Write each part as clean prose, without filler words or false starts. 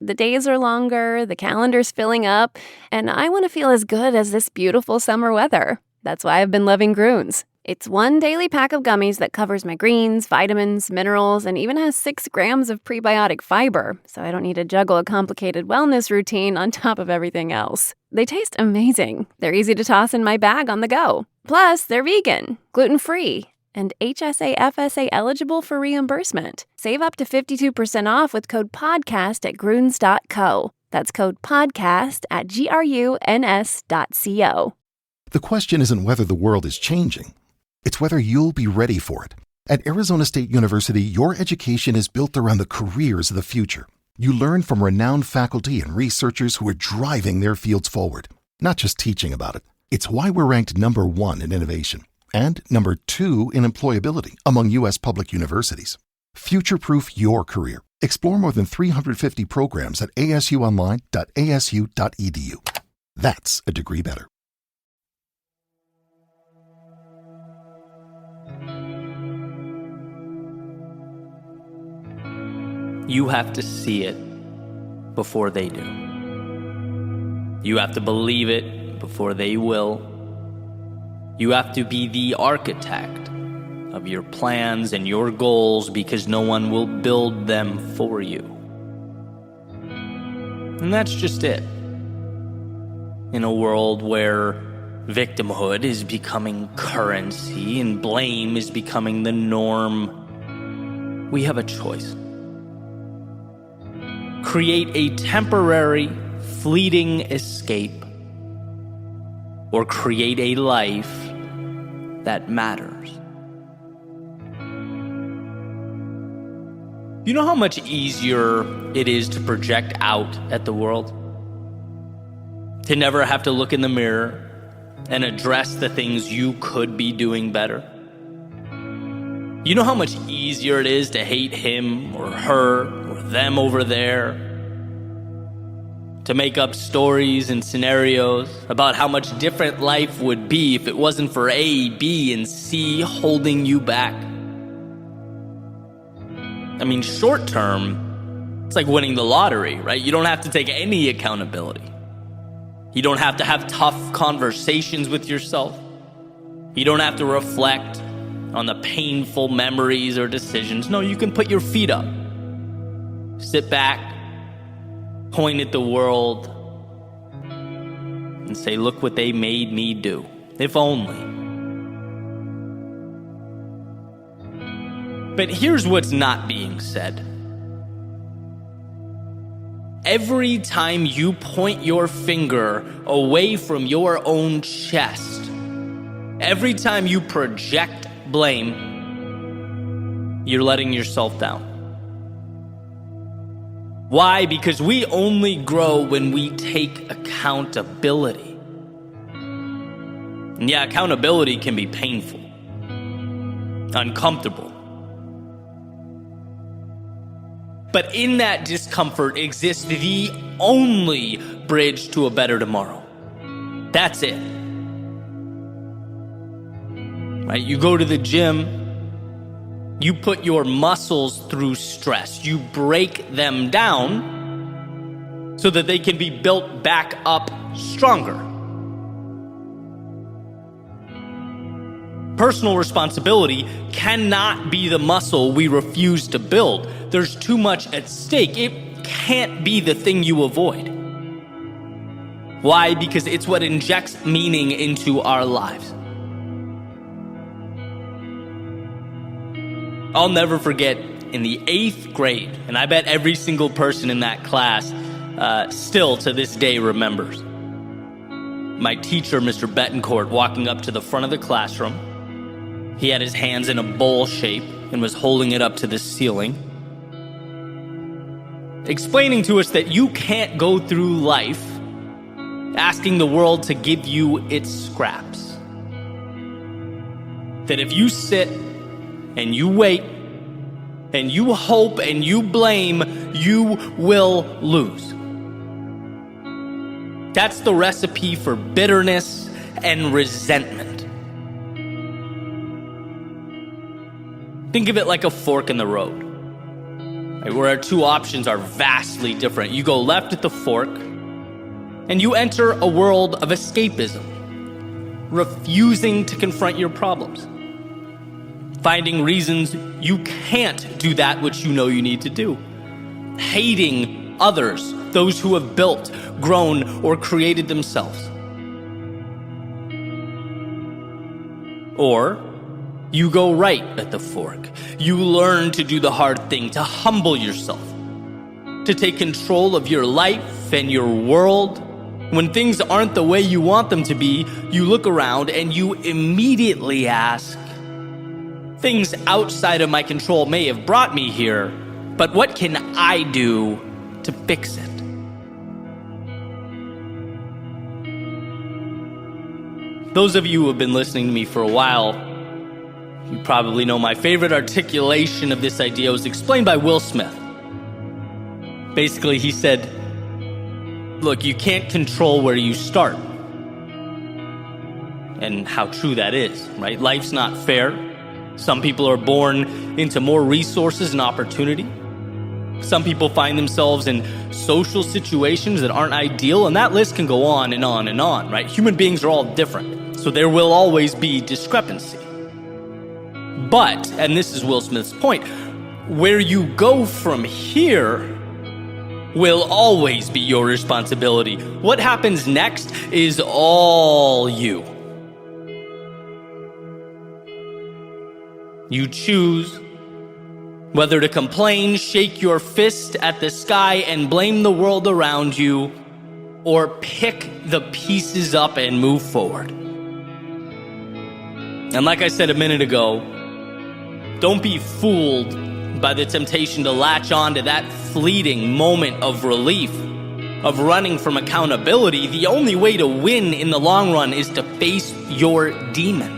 The days are longer, the calendar's filling up, and I want to feel as good as this beautiful summer weather. That's why I've been loving Groons. It's one daily pack of gummies that covers my greens, vitamins, minerals, and even has 6 grams of prebiotic fiber, so I don't need to juggle a complicated wellness routine on top of everything else. They taste amazing. They're easy to toss in my bag on the go. Plus, they're vegan, gluten-free, and HSA/FSA eligible for reimbursement. Save up to 52% off with code PODCAST at Gruns.co. That's code PODCAST at GRUNS.co. The question isn't whether the world is changing. It's whether you'll be ready for it. At Arizona State University, your education is built around the careers of the future. You learn from renowned faculty and researchers who are driving their fields forward, not just teaching about it. It's why we're ranked number 1 in innovation and number 2 in employability among U.S. public universities. Future-proof your career. Explore more than 350 programs at asuonline.asu.edu. That's a degree better. You have to see it before they do. You have to believe it before they will. You have to be the architect of your plans and your goals because no one will build them for you. And that's just it. In a world where victimhood is becoming currency and blame is becoming the norm, we have a choice. Create a temporary, fleeting escape, or create a life that matters. You know how much easier it is to project out at the world? To never have to look in the mirror and address the things you could be doing better? You know how much easier it is to hate him or her or them over there? To make up stories and scenarios about how much different life would be if it wasn't for A, B, and C holding you back? I mean, short term, it's like winning the lottery, right? You don't have to take any accountability. You don't have to have tough conversations with yourself. You don't have to reflect on the painful memories or decisions. No, you can put your feet up, sit back, point at the world, and say, look what they made me do. If only. But here's what's not being said. Every time you point your finger away from your own chest, every time you project blame, you're letting yourself down. Why? Because we only grow when we take accountability. And yeah, accountability can be painful, uncomfortable. But in that discomfort exists the only bridge to a better tomorrow. That's it. Right? You go to the gym, you put your muscles through stress. You break them down so that they can be built back up stronger. Personal responsibility cannot be the muscle we refuse to build. There's too much at stake. It can't be the thing you avoid. Why? Because it's what injects meaning into our lives. I'll never forget in the 8th grade, and I bet every single person in that class still to this day remembers. My teacher, Mr. Betancourt, walking up to the front of the classroom. He had his hands in a bowl shape and was holding it up to the ceiling, explaining to us that you can't go through life asking the world to give you its scraps. That if you sit and you wait and you hope and you blame, you will lose. That's the recipe for bitterness and resentment. Think of it like a fork in the road. right, where our two options are vastly different. You go left at the fork, and you enter a world of escapism, refusing to confront your problems, finding reasons you can't do that which you know you need to do, hating others, those who have built, grown, or created themselves. Or you go right at the fork. You learn to do the hard thing, to humble yourself, to take control of your life and your world. When things aren't the way you want them to be, you look around and you immediately ask, things outside of my control may have brought me here, but what can I do to fix it? Those of you who have been listening to me for a while, you probably know my favorite articulation of this idea was explained by Will Smith. Basically, he said, look, you can't control where you start. And how true that is, right? Life's not fair. Some people are born into more resources and opportunity. Some people find themselves in social situations that aren't ideal, and that list can go on and on and on, right? Human beings are all different, so there will always be discrepancy. But, and this is Will Smith's point, where you go from here will always be your responsibility. What happens next is all you. You choose whether to complain, shake your fist at the sky, and blame the world around you, or pick the pieces up and move forward. And like I said a minute ago, don't be fooled by the temptation to latch on to that fleeting moment of relief, of running from accountability. The only way to win in the long run is to face your demons.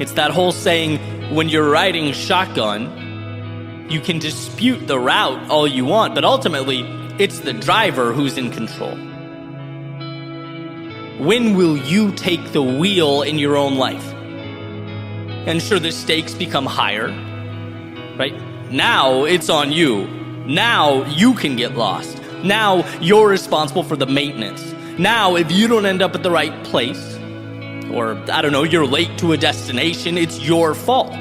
It's that whole saying, when you're riding shotgun, you can dispute the route all you want, but ultimately, it's the driver who's in control. When will you take the wheel in your own life? And sure, the stakes become higher, right? Now it's on you. Now you can get lost. Now you're responsible for the maintenance. Now, if you don't end up at the right place, or, I don't know, you're late to a destination, it's your fault.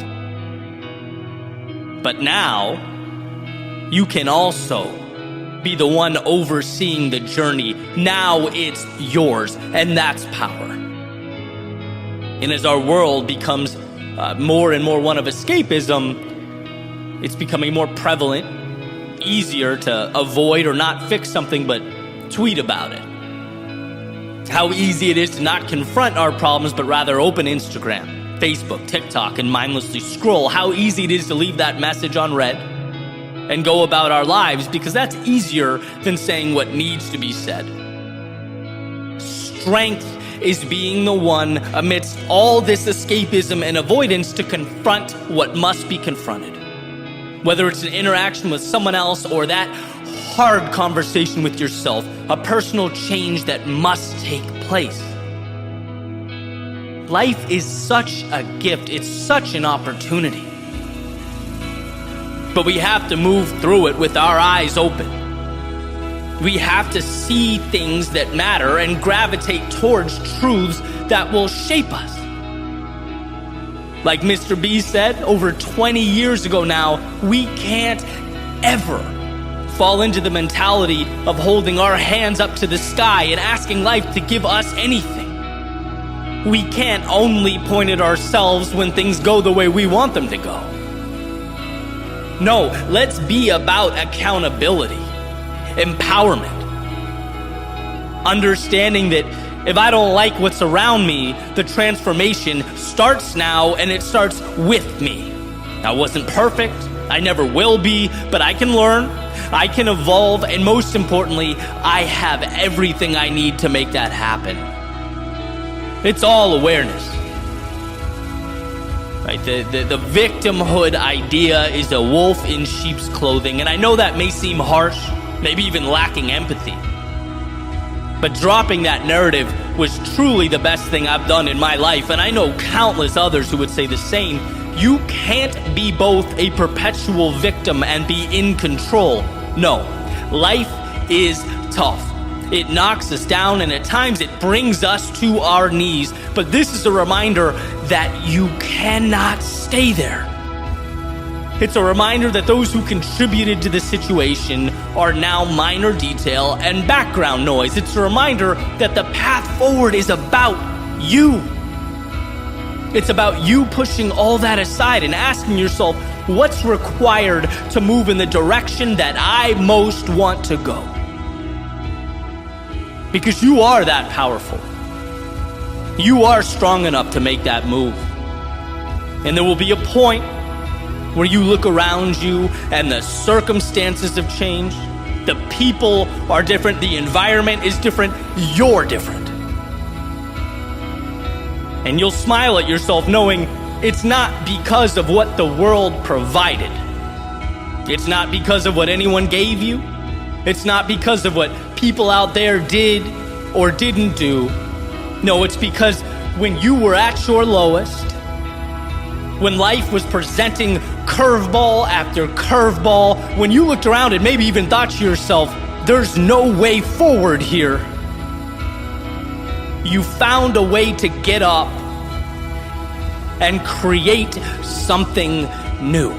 But now, you can also be the one overseeing the journey. Now it's yours, and that's power. And as our world becomes more and more one of escapism, it's becoming more prevalent, easier to avoid or not fix something, but tweet about it. How easy it is to not confront our problems, but rather open Instagram, Facebook, TikTok, and mindlessly scroll. How easy it is to leave that message unread and go about our lives, because that's easier than saying what needs to be said. Strength is being the one amidst all this escapism and avoidance to confront what must be confronted. Whether it's an interaction with someone else or that hard conversation with yourself, a personal change that must take place. Life is such a gift. It's such an opportunity. But we have to move through it with our eyes open. We have to see things that matter and gravitate towards truths that will shape us. Like Mr. B said over 20 years ago now, we can't ever fall into the mentality of holding our hands up to the sky and asking life to give us anything. We can't only point at ourselves when things go the way we want them to go. No, let's be about accountability, empowerment, understanding that if I don't like what's around me, the transformation starts now, and it starts with me. I wasn't perfect, I never will be, but I can learn, I can evolve, and most importantly, I have everything I need to make that happen. It's all awareness. Right? The victimhood idea is a wolf in sheep's clothing, and I know that may seem harsh, maybe even lacking empathy. But dropping that narrative was truly the best thing I've done in my life, and I know countless others who would say the same. You can't be both a perpetual victim and be in control. No, life is tough. It knocks us down, and at times it brings us to our knees. But this is a reminder that you cannot stay there. It's a reminder that those who contributed to the situation are now minor detail and background noise. It's a reminder that the path forward is about you. It's about you pushing all that aside and asking yourself, what's required to move in the direction that I most want to go? Because you are that powerful. You are strong enough to make that move. And there will be a point where you look around you and the circumstances have changed. The people are different. The environment is different. You're different. And you'll smile at yourself knowing it's not because of what the world provided. It's not because of what anyone gave you. It's not because of what people out there did or didn't do. No, it's because when you were at your lowest, when life was presenting curveball after curveball, when you looked around and maybe even thought to yourself, there's no way forward here, you found a way to get up and create something new.